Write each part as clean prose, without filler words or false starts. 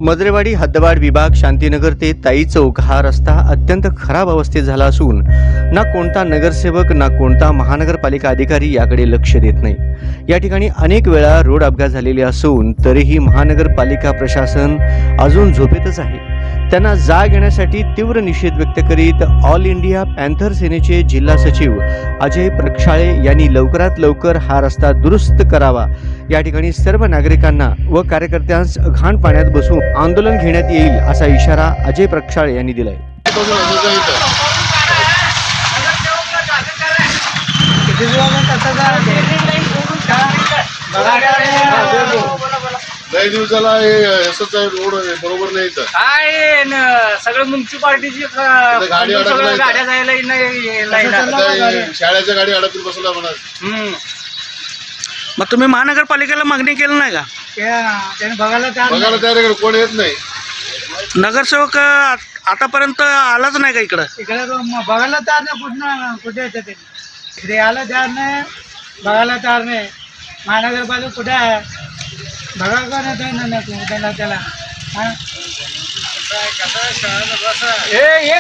मजरेवाडी हद्दवाड विभाग शांतीनगर ते ताई चौक हा रस्ता अत्यंत खराब अवस्थेत झाला असून ना कोणता नगरसेवक ना कोणता महानगरपालिका अधिकारी याकडे लक्ष देत नाही। या ठिकाणी अनेक वेळा रोड अपघात झालेले असून तरीही महानगरपालिका प्रशासन अजून झोपेतच आहे। त्यांना जाग येण्यासाठी तीव्र निषेध व्यक्त करीत ऑल इंडिया पॅन्थर सेनेचे जिल्हा सचिव अजय प्रक्षाळे यांनी लवकरात लवकर हा रस्ता दुरुस्त करावा। या ठिकाणी सर्व नागरिकांना व कार्यकर्त्यांस घाण पाण्यात बसून आंदोलन घेण्यात येईल असा इशारा अजय प्रक्षाळे यांनी दिलाय। लय दिवसाला असंच आहे, रोड बरोबर नाही तर काय सगळं म्युन्सिपाल्टीची गाड्या जायला शाळेच्या गाडी अडकून बसला म्हणा। मग तुम्ही महानगरपालिकेला मागणी केली नाही का? त्याने बघायला तयार कोण येत नाही। नगरसेवक आतापर्यंत आलाच नाही का इकडे बघायला तयार नाही। कुठे येते ते इकडे यायला तयार नाही, बघायला तयार नाही। महानगरपालिका कुठे आहे बघा का नाही त्याला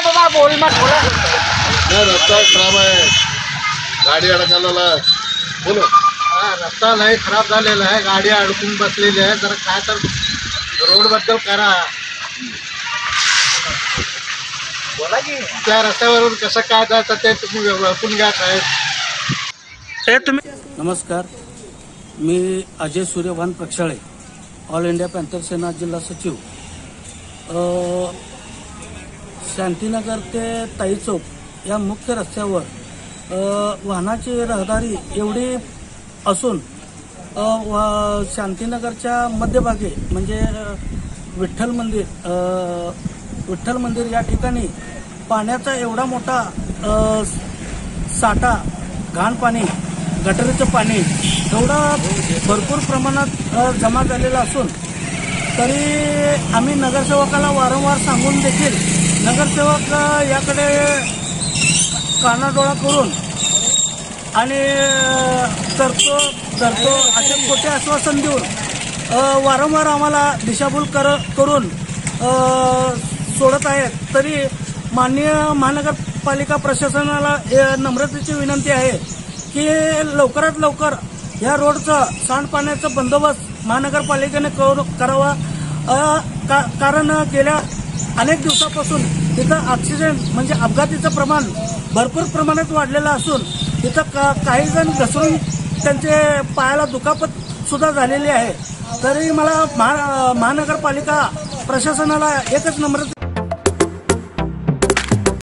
बाबा बोल मग बोला। रस्ता खराब आहे, गाडी अडकायला बोलो। रस्ता लय खराब झालेला आहे, गाडी अडकून बसलेली आहे। जरा काय तर रोड बद्दल करा, बोला की त्या रस्त्यावरून कसं काय जायचं ते तुम्ही ओळखून घ्या साहेब। हे तुम्ही नमस्कार, मी Ajay Suryabhan Prakshale, all India Panther Sena जिल्हा सचिव। शांतीनगर ते ताई चौक या मुख्य रस्त्यावर वाहनाची रहदारी एवढी असून शांतीनगरच्या मध्यभागी म्हणजे विठ्ठल मंदिर या ठिकाणी पाण्याचा एवढा मोठा साठा, घाण पाणी, गटरीचं पाणी एवढं भरपूर प्रमाणात जमा झालेलं असून तरी आम्ही नगरसेवकाला वारंवार सांगून देखील नगरसेवक याकडे कानाडोळा करून आणि करतो असे खोटे आश्वासन देऊन वारंवार आम्हाला दिशाभूल करून सोडत आहेत। तरी माननीय महानगरपालिका प्रशासनाला नम्रतेची विनंती आहे की लवकरात लवकर या रोडचा सांडपाण्याचा बंदोबस्त महानगरपालिकेने करावा। कारण गेल्या अनेक दिवसापासून तिथं ॲक्सिडेंट म्हणजे अपघातीचं प्रमाण भरपूर प्रमाणात वाढलेलं असून तिथं काही जण घसरून त्यांचे पायाला दुखापत सुद्धा झालेली आहे। तरी मला महानगरपालिका प्रशासनाला एकच नम्र